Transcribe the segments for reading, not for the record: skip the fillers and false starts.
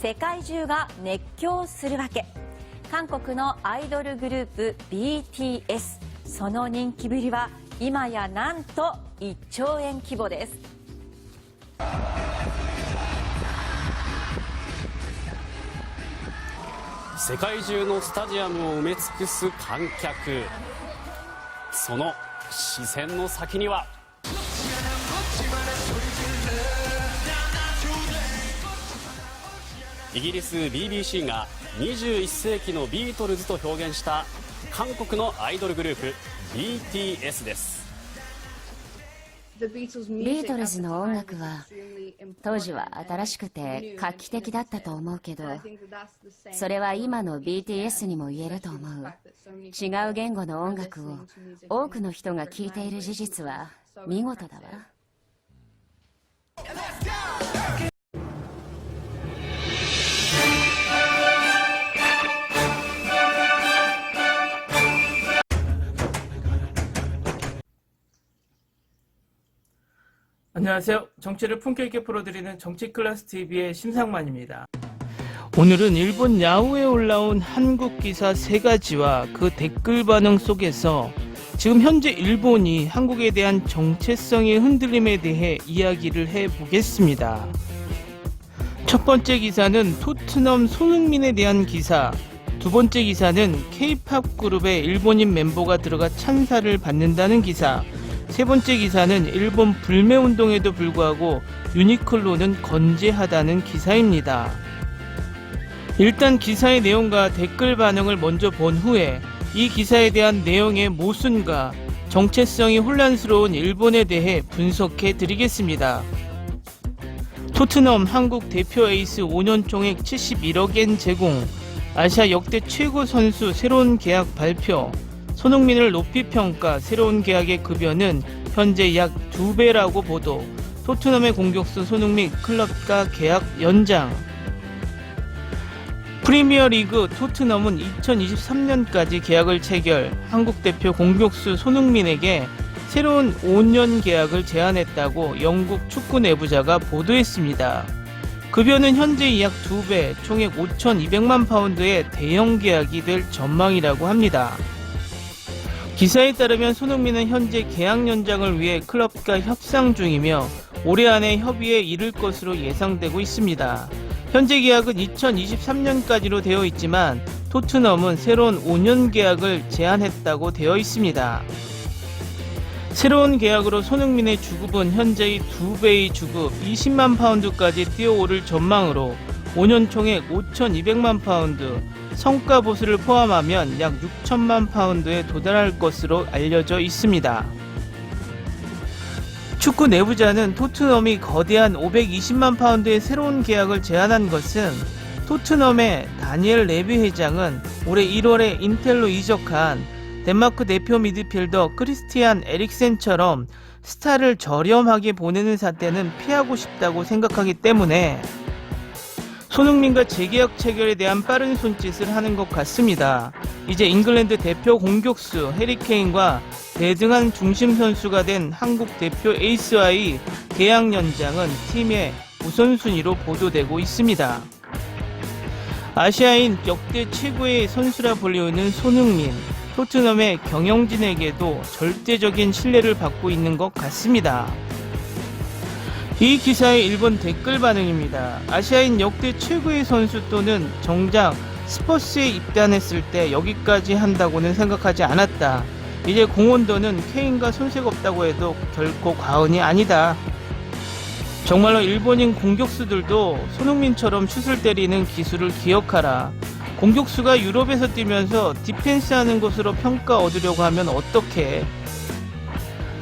世界中が熱狂するわけ。韓国のアイドルグループ BTS、その人気ぶりは今やなんと1兆円規模です。世界中のスタジアムを埋め尽くす観客。その視線の先にはイギリス BBC が21世紀のビートルズと表現した韓国のアイドルグループ BTS です。ビートルズの音楽は当時は新しくて画期的だったと思うけど、それは今の BTS にも言えると思う。違う言語の音楽を多くの人が聴いている事実は見事だわ。안녕하세요. 정치를 품격 있게 풀어드리는 정치클래스TV의 심상만입니다. 오늘은 일본 야후에 올라온 한국 기사 3가지와 그 댓글 반응 속에서 지금 현재 일본이 한국에 대한 정체성의 흔들림에 대해 이야기를 해보겠습니다. 첫 번째 기사는 토트넘 손흥민에 대한 기사, 두 번째 기사는 K-POP 그룹의 일본인 멤버가 들어가 찬사를 받는다는 기사, 세 번째 기사는 일본 불매운동에도 불구하고 유니클로는 건재하다는 기사입니다. 일단 기사의 내용과 댓글 반응을 먼저 본 후에 이 기사에 대한 내용의 모순과 정체성이 혼란스러운 일본에 대해 분석해 드리겠습니다. 토트넘 한국 대표 에이스 5년 총액 71억엔 제공, 아시아 역대 최고 선수 새로운 계약 발표, 손흥민을 높이 평가, 새로운 계약의 급여는 현재 약 2배라고 보도, 토트넘의 공격수 손흥민 클럽과 계약 연장. 프리미어리그 토트넘은 2023년까지 계약을 체결, 한국 대표 공격수 손흥민에게 새로운 5년 계약을 제안했다고 영국 축구 내부자가 보도했습니다. 급여는 현재 약 2배, 총액 5,200만 파운드의 대형 계약이 될 전망이라고 합니다. 기사에 따르면 손흥민은 현재 계약 연장을 위해 클럽과 협상 중이며 올해 안에 협의에 이를 것으로 예상되고 있습니다. 현재 계약은 2023년까지로 되어 있지만 토트넘은 새로운 5년 계약을 제안했다고 되어 있습니다. 새로운 계약으로 손흥민의 주급은 현재의 2배의 주급 20만 파운드까지 뛰어오를 전망으로 5년 총액 5,200만 파운드, 성과 보수를 포함하면 약 6천만 파운드에 도달할 것으로 알려져 있습니다. 축구 내부자는 토트넘이 거대한 520만 파운드의 새로운 계약을 제안한 것은 토트넘의 다니엘 레비 회장은 올해 1월에 인텔로 이적한 덴마크 대표 미드필더 크리스티안 에릭센처럼 스타를 저렴하게 보내는 사태는 피하고 싶다고 생각하기 때문에 손흥민과 재계약 체결에 대한 빠른 손짓을 하는 것 같습니다. 이제 잉글랜드 대표 공격수 해리케인과 대등한 중심 선수가 된 한국 대표 에이스와의 계약 연장은 팀의 우선순위로 보도되고 있습니다. 아시아인 역대 최고의 선수라 불리우는 손흥민, 토트넘의 경영진에게도 절대적인 신뢰를 받고 있는 것 같습니다. 이 기사의 일본 댓글 반응입니다. 아시아인 역대 최고의 선수 또는 정작 스퍼스에 입단했을 때 여기까지 한다고는 생각하지 않았다. 이제 공헌도는 케인과 손색 없다고 해도 결코 과언이 아니다. 정말로 일본인 공격수들도 손흥민처럼 슛을 때리는 기술을 기억하라. 공격수가 유럽에서 뛰면서 디펜스하는 것으로 평가 얻으려고 하면 어떡해.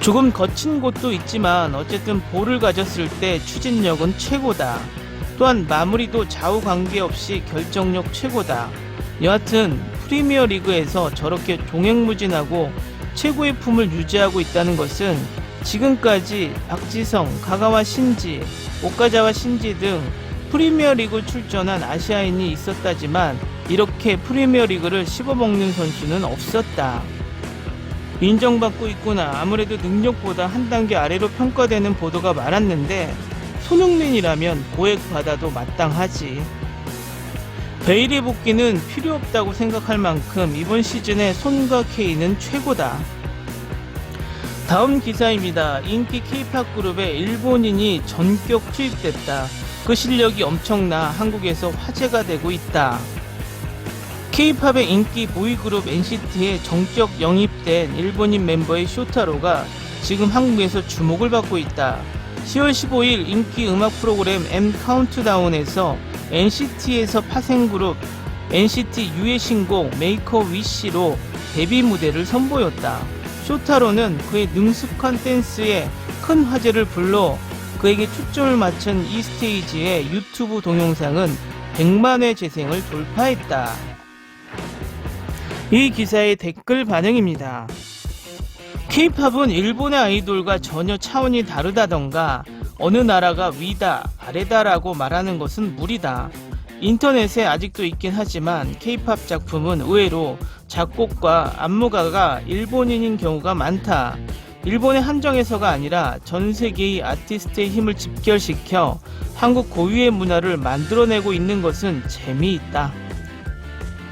조금 거친 곳도 있지만 어쨌든 볼을 가졌을 때 추진력은 최고다. 또한 마무리도 좌우 관계없이 결정력 최고다. 여하튼 프리미어 리그에서 저렇게 종횡무진하고 최고의 품을 유지하고 있다는 것은 지금까지 박지성, 가가와 신지, 오카자와 신지 등 프리미어 리그 출전한 아시아인이 있었다지만 이렇게 프리미어 리그를 씹어먹는 선수는 없었다. 인정받고 있구나. 아무래도 능력보다 한 단계 아래로 평가되는 보도가 많았는데 손흥민이라면 고액 받아도 마땅하지. 베일의 복귀는 필요 없다고 생각할 만큼 이번 시즌에 손과 K는 최고다. 다음 기사입니다. 인기 K-팝 그룹에 일본인이 전격 투입됐다. 그 실력이 엄청나 한국에서 화제가 되고 있다. K-팝의 인기 보이그룹 NCT에 정격 영입된 일본인 멤버의 쇼타로가 지금 한국에서 주목을 받고 있다. 10월 15일 인기 음악 프로그램 M 카운트다운에서 NCT에서 파생 그룹 NCT U의 신곡 Make a Wish로 데뷔 무대를 선보였다. 쇼타로는 그의 능숙한 댄스에 큰 화제를 불러 그에게 초점을 맞춘 이 스테이지의 유튜브 동영상은 100만회 재생을 돌파했다. 이 기사의 댓글 반응입니다. K-팝은 일본의 아이돌과 전혀 차원이 다르다던가 어느 나라가 위다, 아래다라고 말하는 것은 무리다. 인터넷에 아직도 있긴 하지만 K-팝 작품은 의외로 작곡과 안무가가 일본인인 경우가 많다. 일본의 한정에서가 아니라 전 세계의 아티스트의 힘을 집결시켜 한국 고유의 문화를 만들어내고 있는 것은 재미있다.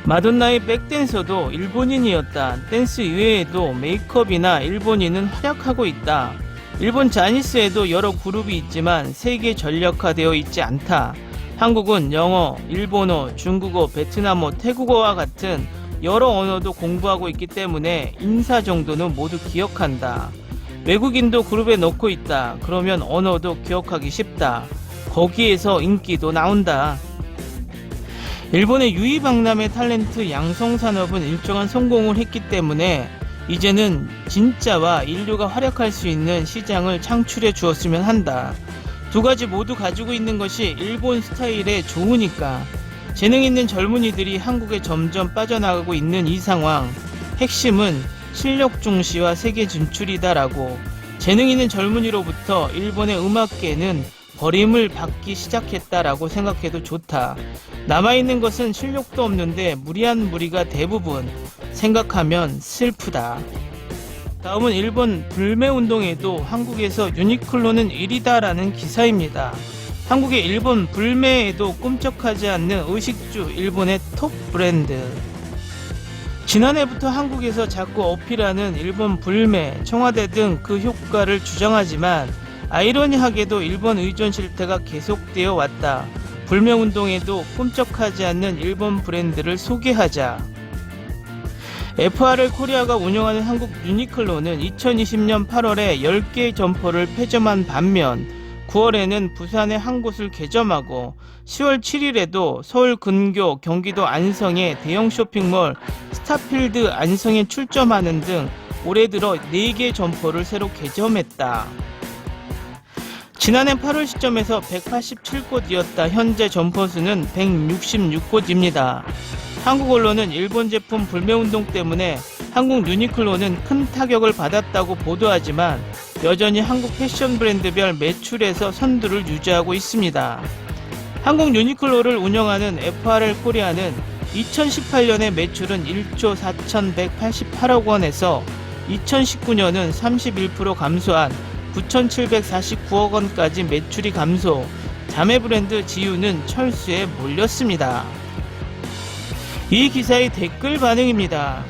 마돈나의 백댄서도 일본인이었다. 댄스 이외에도 메이크업이나 일본인은 활약하고 있다. 일본 자니스에도 여러 그룹이 있지만 세계 전력화되어 있지 않다. 한국은 영어, 일본어, 중국어, 베트남어, 태국어와 같은 여러 언어도 공부하고 있기 때문에 인사 정도는 모두 기억한다. 외국인도 그룹에 넣고 있다. 그러면 언어도 기억하기 쉽다. 거기에서 인기도 나온다. 일본의 유이박람회 탤런트 양성산업은 일정한 성공을 했기 때문에 이제는 진짜와 인류가 활약할 수 있는 시장을 창출해 주었으면 한다. 두 가지 모두 가지고 있는 것이 일본 스타일에 좋으니까. 재능 있는 젊은이들이 한국에 점점 빠져나가고 있는 이 상황, 핵심은 실력 중시와 세계 진출이다라고. 재능 있는 젊은이로부터 일본의 음악계는 버림을 받기 시작했다라고 생각해도 좋다. 남아있는 것은 실력도 없는데 무리한 무리가 대부분. 생각하면 슬프다. 다음은 일본 불매운동에도 한국에서 유니클로는 1위다라는 기사입니다. 한국의 일본 불매에도 꿈쩍하지 않는 의식주 일본의 톱 브랜드. 지난해부터 한국에서 자꾸 어필하는 일본 불매, 청와대 등 그 효과를 주장하지만 아이러니하게도 일본 의존 실태가 계속되어 왔다. 불매운동에도 꿈쩍하지 않는 일본 브랜드를 소개하자. FRL 코리아가 운영하는 한국 유니클로는 2020년 8월에 10개의 점포를 폐점한 반면 9월에는 부산에 한 곳을 개점하고 10월 7일에도 서울 근교 경기도 안성의 대형 쇼핑몰 스타필드 안성에 출점하는 등 올해 들어 4개 점포를 새로 개점했다. 지난해 8월 시점에서 187곳이었다. 현재 점포 수는 166곳입니다. 한국 언론은 일본 제품 불매운동 때문에 한국 유니클로는 큰 타격을 받았다고 보도하지만 여전히 한국 패션 브랜드별 매출에서 선두를 유지하고 있습니다. 한국 유니클로를 운영하는 FRL 코리아는 2018년의 매출은 1조 4,188억 원에서 2019년은 31% 감소한 9,749억 원까지 매출이 감소. 자매 브랜드 지유는 철수에 몰렸습니다. 이 기사의 댓글 반응입니다.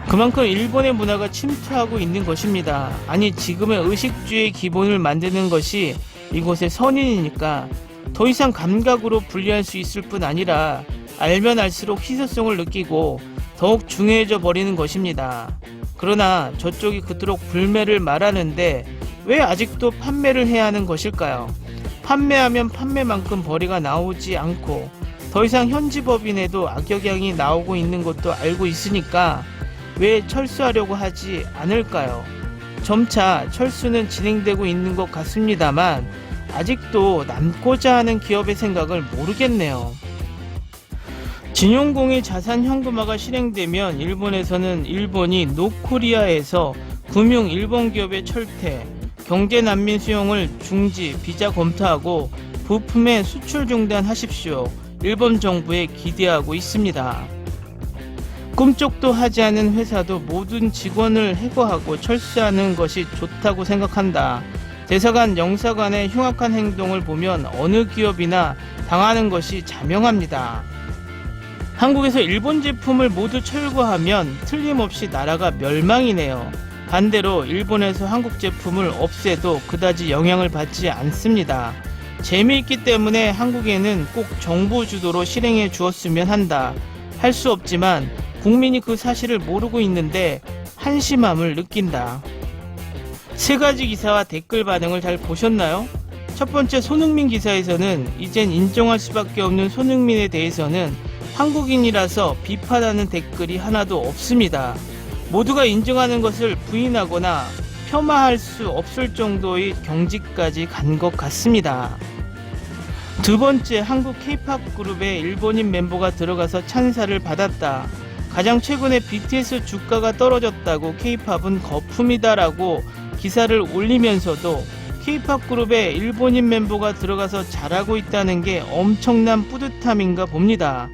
그만큼 일본의 문화가 침투하고 있는 것입니다. 아니, 지금의 의식주의 기본을 만드는 것이 이곳의 선인이니까 더 이상 감각으로 분리할 수 있을 뿐 아니라 알면 알수록 희소성을 느끼고 더욱 중요해져 버리는 것입니다. 그러나 저쪽이 그토록 불매를 말하는데 왜 아직도 판매를 해야 하는 것일까요? 판매하면 판매만큼 벌이가 나오지 않고 더 이상 현지 법인에도 악영향이 나오고 있는 것도 알고 있으니까 왜 철수하려고 하지 않을까요? 점차 철수는 진행되고 있는 것 같습니다만 아직도 남고자 하는 기업의 생각을 모르겠네요. 진용공의 자산 현금화가 실행되면 일본에서는 일본이 노코리아에서 금융 일본 기업의 철퇴, 경제 난민 수용을 중지, 비자 검토하고 부품의 수출 중단하십시오. 일본 정부에 기대하고 있습니다. 꿈쩍도 하지 않은 회사도 모든 직원을 해고하고 철수하는 것이 좋다고 생각한다. 대사관, 영사관의 흉악한 행동을 보면 어느 기업이나 당하는 것이 자명합니다. 한국에서 일본 제품을 모두 철거하면 틀림없이 나라가 멸망이네요. 반대로 일본에서 한국 제품을 없애도 그다지 영향을 받지 않습니다. 재미있기 때문에 한국에는 꼭 정부 주도로 실행해 주었으면 한다. 할 수 없지만 국민이 그 사실을 모르고 있는데 한심함을 느낀다. 세 가지 기사와 댓글 반응을 잘 보셨나요? 첫 번째 손흥민 기사에서는 이젠 인정할 수밖에 없는 손흥민에 대해서는 한국인이라서 비판하는 댓글이 하나도 없습니다. 모두가 인정하는 것을 부인하거나 폄하할 수 없을 정도의 경지까지 간 것 같습니다. 두 번째, 한국 K-POP 그룹에 일본인 멤버가 들어가서 찬사를 받았다. 가장 최근에 BTS 주가가 떨어졌다고 K-POP은 거품이다라고 기사를 올리면서도 K-POP 그룹에 일본인 멤버가 들어가서 잘하고 있다는 게 엄청난 뿌듯함인가 봅니다.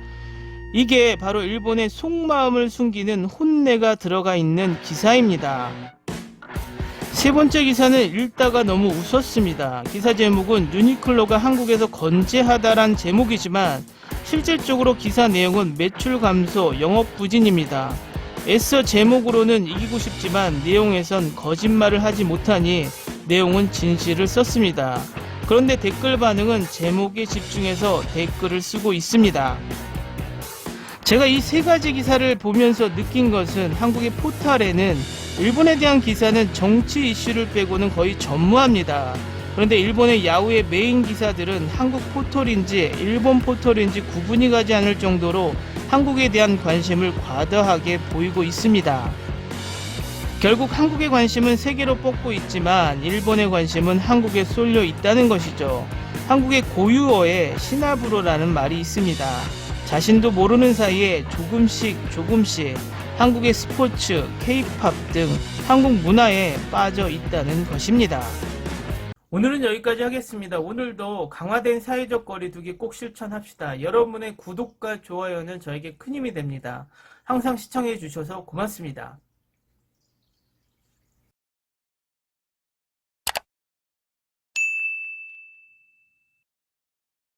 이게 바로 일본의 속마음을 숨기는 혼내가 들어가 있는 기사입니다. 세 번째 기사는 읽다가 너무 웃었습니다. 기사 제목은 유니클로가 한국에서 건재하다란 제목이지만 실질적으로 기사 내용은 매출 감소, 영업 부진입니다. 애써 제목으로는 이기고 싶지만 내용에선 거짓말을 하지 못하니 내용은 진실을 썼습니다. 그런데 댓글 반응은 제목에 집중해서 댓글을 쓰고 있습니다. 제가 이 세 가지 기사를 보면서 느낀 것은 한국의 포털에는 일본에 대한 기사는 정치 이슈를 빼고는 거의 전무합니다. 그런데 일본의 야후의 메인 기사들은 한국 포털인지 일본 포털인지 구분이 가지 않을 정도로 한국에 대한 관심을 과다하게 보이고 있습니다. 결국 한국의 관심은 세계로 뻗고 있지만 일본의 관심은 한국에 쏠려 있다는 것이죠. 한국의 고유어에 시나브로라는 말이 있습니다. 자신도 모르는 사이에 조금씩 한국의 스포츠, K-POP 등 한국 문화에 빠져 있다는 것입니다. 오늘은 여기까지 하겠습니다. 오늘도 강화된 사회적 거리두기 꼭 실천합시다. 여러분의 구독과 좋아요는 저에게 큰 힘이 됩니다. 항상 시청해 주셔서 고맙습니다.